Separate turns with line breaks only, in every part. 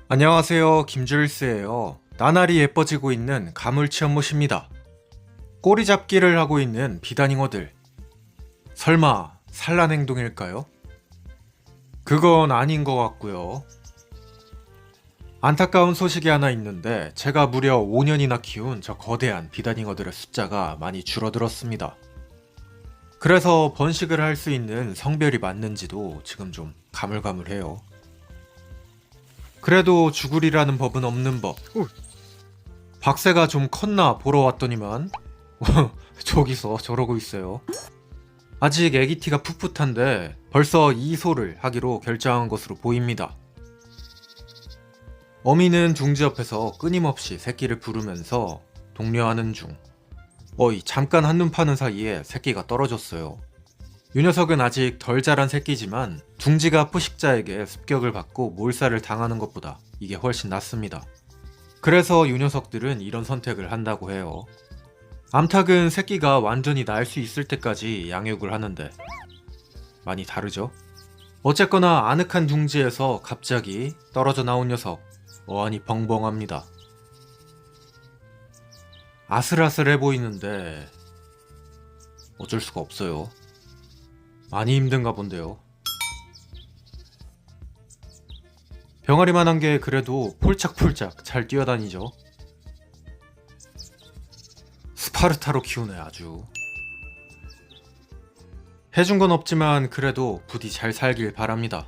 안녕하세요, 김주일스예요. 나날이 예뻐지고 있는 가물치 연못입니다. 꼬리 잡기를 하고 있는 비단잉어들. 설마 산란 행동일까요? 그건 아닌 것 같고요. 안타까운 소식이 하나 있는데 제가 무려 5년이나 키운 저 거대한 비단잉어들의 숫자가 많이 줄어들었습니다. 그래서 번식을 할 수 있는 성별이 맞는지도 지금 좀 가물가물해요. 그래도 죽으리라는 법은 없는 법. 박새가 좀 컸나 보러 왔더니만 저기서 저러고 있어요. 아직 애기티가 풋풋한데 벌써 이소를 하기로 결정한 것으로 보입니다. 어미는 둥지 옆에서 끊임없이 새끼를 부르면서 독려하는 중. 어이, 잠깐 한눈 파는 사이에 새끼가 떨어졌어요. 이 녀석은 아직 덜 자란 새끼지만 둥지가 포식자에게 습격을 받고 몰살을 당하는 것보다 이게 훨씬 낫습니다. 그래서 이 녀석들은 이런 선택을 한다고 해요. 암탉은 새끼가 완전히 날 수 있을 때까지 양육을 하는데 많이 다르죠? 어쨌거나 아늑한 둥지에서 갑자기 떨어져 나온 녀석, 어안이 벙벙합니다. 아슬아슬해 보이는데 어쩔 수가 없어요. 많이 힘든가 본데요. 병아리만한 게 그래도 폴짝폴짝 잘 뛰어다니죠. 스파르타로 키우네 아주. 해준 건 없지만 그래도 부디 잘 살길 바랍니다.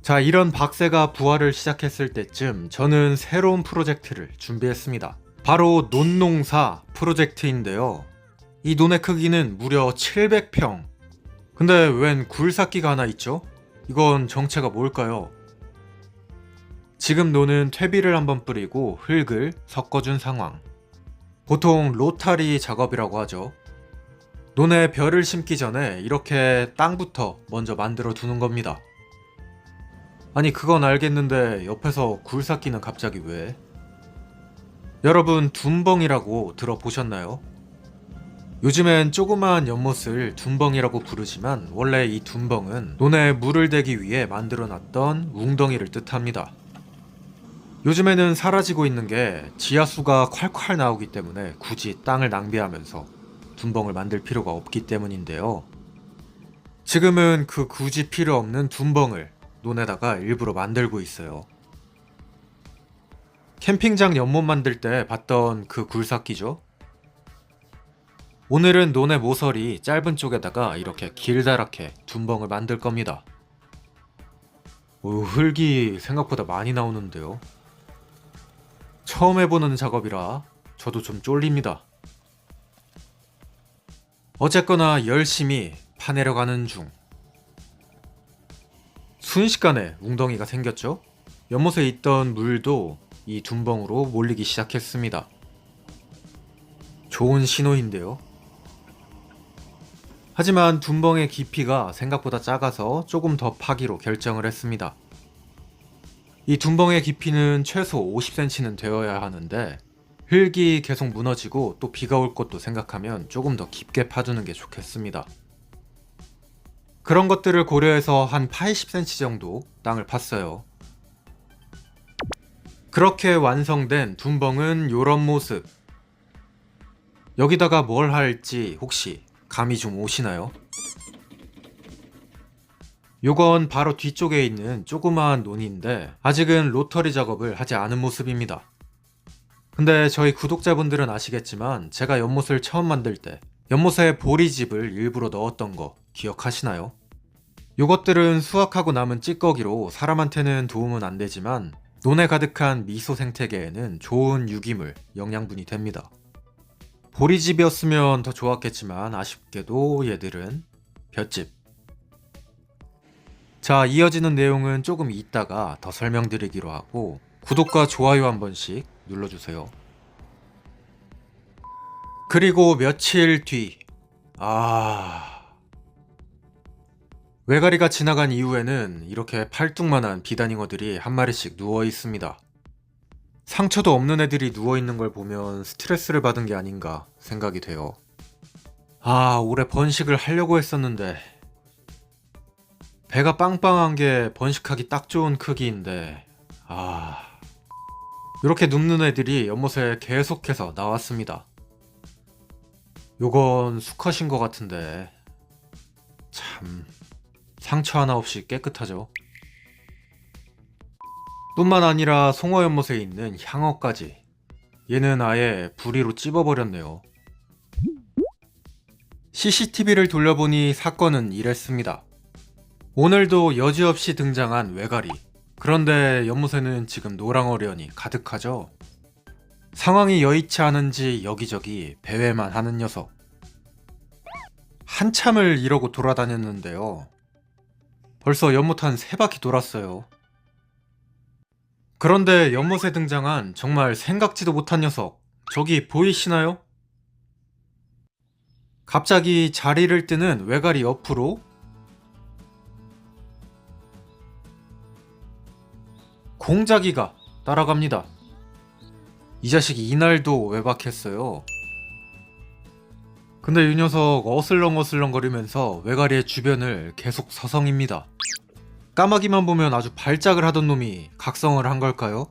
자, 이런 박새가 부활을 시작했을 때쯤 저는 새로운 프로젝트를 준비했습니다. 바로 논농사 프로젝트인데요. 이 논의 크기는 무려 700평. 근데 웬 굴삭기가 하나 있죠? 이건 정체가 뭘까요? 지금 논은 퇴비를 한번 뿌리고 흙을 섞어준 상황. 보통 로타리 작업이라고 하죠. 논에 벼를 심기 전에 이렇게 땅부터 먼저 만들어 두는 겁니다. 아니, 그건 알겠는데 옆에서 굴삭기는 갑자기 왜? 여러분, 둔벙이라고 들어보셨나요? 요즘엔 조그마한 연못을 둔벙이라고 부르지만 원래 이 둔벙은 논에 물을 대기 위해 만들어놨던 웅덩이를 뜻합니다. 요즘에는 사라지고 있는 게 지하수가 콸콸 나오기 때문에 굳이 땅을 낭비하면서 둔벙을 만들 필요가 없기 때문인데요. 지금은 그 굳이 필요 없는 둔벙을 논에다가 일부러 만들고 있어요. 캠핑장 연못 만들 때 봤던 그 굴삭기죠? 오늘은 논의 모서리 짧은 쪽에다가 이렇게 길다랗게 둔벙을 만들 겁니다. 흙이 생각보다 많이 나오는데요. 처음 해보는 작업이라 저도 좀 쫄립니다. 어쨌거나 열심히 파내려 가는 중. 순식간에 웅덩이가 생겼죠? 연못에 있던 물도 이 둔벙으로 몰리기 시작했습니다. 좋은 신호인데요. 하지만 둔벙의 깊이가 생각보다 작아서 조금 더 파기로 결정을 했습니다. 이 둔벙의 깊이는 최소 50cm는 되어야 하는데 흙이 계속 무너지고 또 비가 올 것도 생각하면 조금 더 깊게 파두는 게 좋겠습니다. 그런 것들을 고려해서 한 80cm 정도 땅을 팠어요. 그렇게 완성된 둔벙은 요런 모습. 여기다가 뭘 할지 혹시 감이 좀 오시나요? 요건 바로 뒤쪽에 있는 조그마한 논인데 아직은 로터리 작업을 하지 않은 모습입니다. 근데 저희 구독자분들은 아시겠지만 제가 연못을 처음 만들 때 연못에 보리집을 일부러 넣었던 거 기억하시나요? 요것들은 수확하고 남은 찌꺼기로 사람한테는 도움은 안 되지만 논에 가득한 미소 생태계에는 좋은 유기물, 영양분이 됩니다. 보리집이었으면 더 좋았겠지만 아쉽게도 얘들은 볏짚. 자, 이어지는 내용은 조금 이따가 더 설명드리기로 하고 구독과 좋아요 한 번씩 눌러주세요. 그리고 며칠 뒤, 외가리가 지나간 이후에는 이렇게 팔뚝만한 비단잉어들이 한 마리씩 누워 있습니다. 상처도 없는 애들이 누워있는 걸 보면 스트레스를 받은 게 아닌가 생각이 돼요. 올해 번식을 하려고 했었는데 배가 빵빵한 게 번식하기 딱 좋은 크기인데 이렇게 눕는 애들이 연못에 계속해서 나왔습니다. 요건 수컷인 것 같은데 참 상처 하나 없이 깨끗하죠. 뿐만 아니라 송어 연못에 있는 향어까지 얘는 아예 부리로 찝어버렸네요. CCTV를 돌려보니 사건은 이랬습니다. 오늘도 여지없이 등장한 외가리. 그런데 연못에는 지금 노랑어련이 가득하죠. 상황이 여의치 않은지 여기저기 배회만 하는 녀석. 한참을 이러고 돌아다녔는데요. 벌써 연못 한 3바퀴 돌았어요. 그런데 연못에 등장한 정말 생각지도 못한 녀석. 저기 보이시나요? 갑자기 자리를 뜨는 외가리 옆으로 공자기가 따라갑니다. 이 자식이 이날도 외박했어요. 근데 이 녀석 어슬렁어슬렁거리면서 외가리의 주변을 계속 서성입니다. 까마귀만 보면 아주 발작을 하던 놈이 각성을 한 걸까요?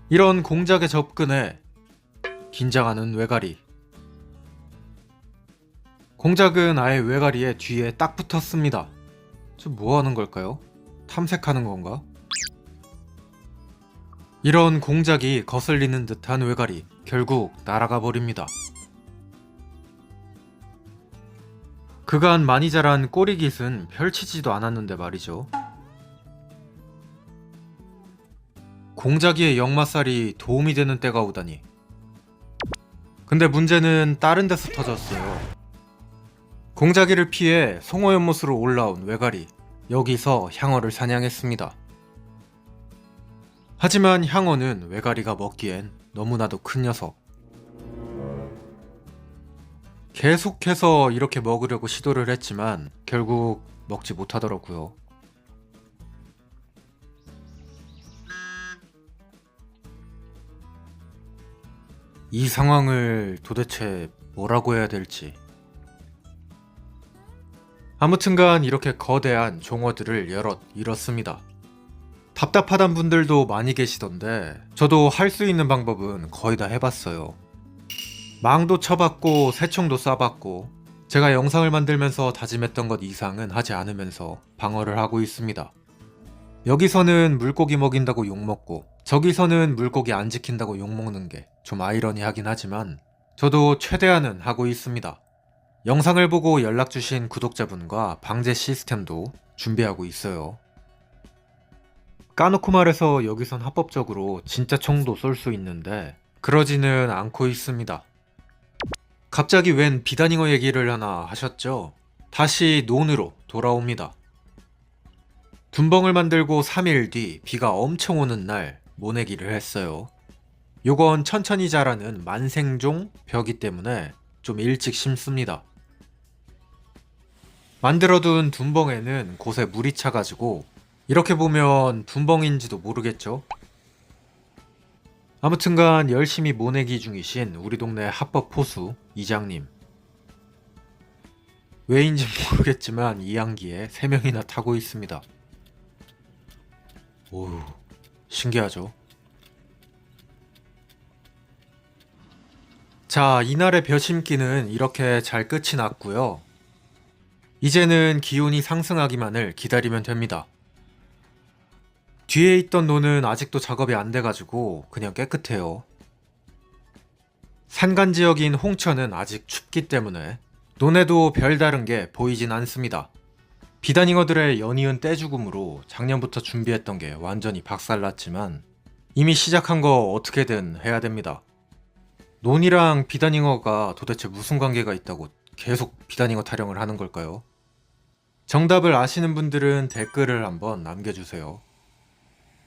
이런 공작의 접근에 긴장하는 외가리. 공작은 아예 외가리의 뒤에 딱 붙었습니다. 저 뭐 하는 걸까요? 탐색하는 건가? 이런 공작이 거슬리는 듯한 외가리, 결국 날아가 버립니다. 그간 많이 자란 꼬리깃은 펼치지도 않았는데 말이죠. 공작이의 역마살이 도움이 되는 때가 오다니. 근데 문제는 다른 데서 터졌어요. 공작이를 피해 송어연못으로 올라온 외가리. 여기서 향어를 사냥했습니다. 하지만 향어는 외가리가 먹기엔 너무나도 큰 녀석. 계속해서 이렇게 먹으려고 시도를 했지만 결국 먹지 못하더라고요. 이 상황을 도대체 뭐라고 해야 될지. 아무튼간 이렇게 거대한 종어들을 여럿 잃었습니다. 답답하단 분들도 많이 계시던데 저도 할 수 있는 방법은 거의 다 해봤어요. 망도 쳐봤고 새총도 쏴봤고 제가 영상을 만들면서 다짐했던 것 이상은 하지 않으면서 방어를 하고 있습니다. 여기서는 물고기 먹인다고 욕먹고 저기서는 물고기 안 지킨다고 욕먹는 게 좀 아이러니하긴 하지만 저도 최대한은 하고 있습니다. 영상을 보고 연락주신 구독자분과 방제 시스템도 준비하고 있어요. 까놓고 말해서 여기선 합법적으로 진짜 총도 쏠 수 있는데 그러지는 않고 있습니다. 갑자기 웬 비단잉어 얘기를 하나 하셨죠? 다시 논으로 돌아옵니다. 둔벙을 만들고 3일 뒤 비가 엄청 오는 날 모내기를 했어요. 요건 천천히 자라는 만생종 벼기 때문에 좀 일찍 심습니다. 만들어둔 둔벙에는 곳에 물이 차가지고 이렇게 보면 둔벙인지도 모르겠죠? 아무튼간 열심히 모내기 중이신 우리 동네 합법 포수 이장님. 왜인지 모르겠지만 이항기에 3명이나 타고 있습니다. 오우, 신기하죠? 자, 이날의 벼 심기는 이렇게 잘 끝이 났고요. 이제는 기온이 상승하기만을 기다리면 됩니다. 뒤에 있던 논은 아직도 작업이 안 돼가지고 그냥 깨끗해요. 산간 지역인 홍천은 아직 춥기 때문에 논에도 별다른 게 보이진 않습니다. 비단잉어들의 연이은 떼죽음으로 작년부터 준비했던 게 완전히 박살났지만 이미 시작한 거 어떻게든 해야 됩니다. 논이랑 비단잉어가 도대체 무슨 관계가 있다고 계속 비단잉어 타령을 하는 걸까요? 정답을 아시는 분들은 댓글을 한번 남겨주세요.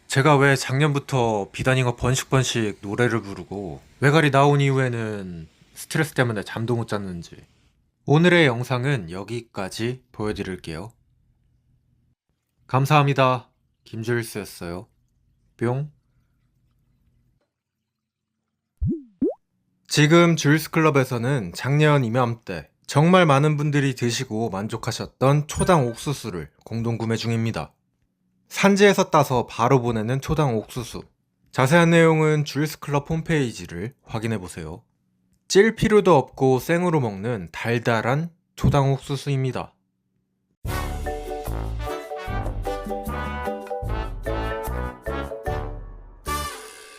제가 왜 작년부터 비단잉어 번식번식 노래를 부르고 외가리 나온 이후에는 스트레스 때문에 잠도 못 잤는지. 오늘의 영상은 여기까지 보여드릴게요. 감사합니다. 김주일스였어요. 뿅. 지금 주일스클럽에서는 작년 이맘때 정말 많은 분들이 드시고 만족하셨던 초당 옥수수를 공동 구매 중입니다. 산지에서 따서 바로 보내는 초당 옥수수. 자세한 내용은 주일스클럽 홈페이지를 확인해보세요. 찔 필요도 없고 생으로 먹는 달달한 초당 옥수수입니다.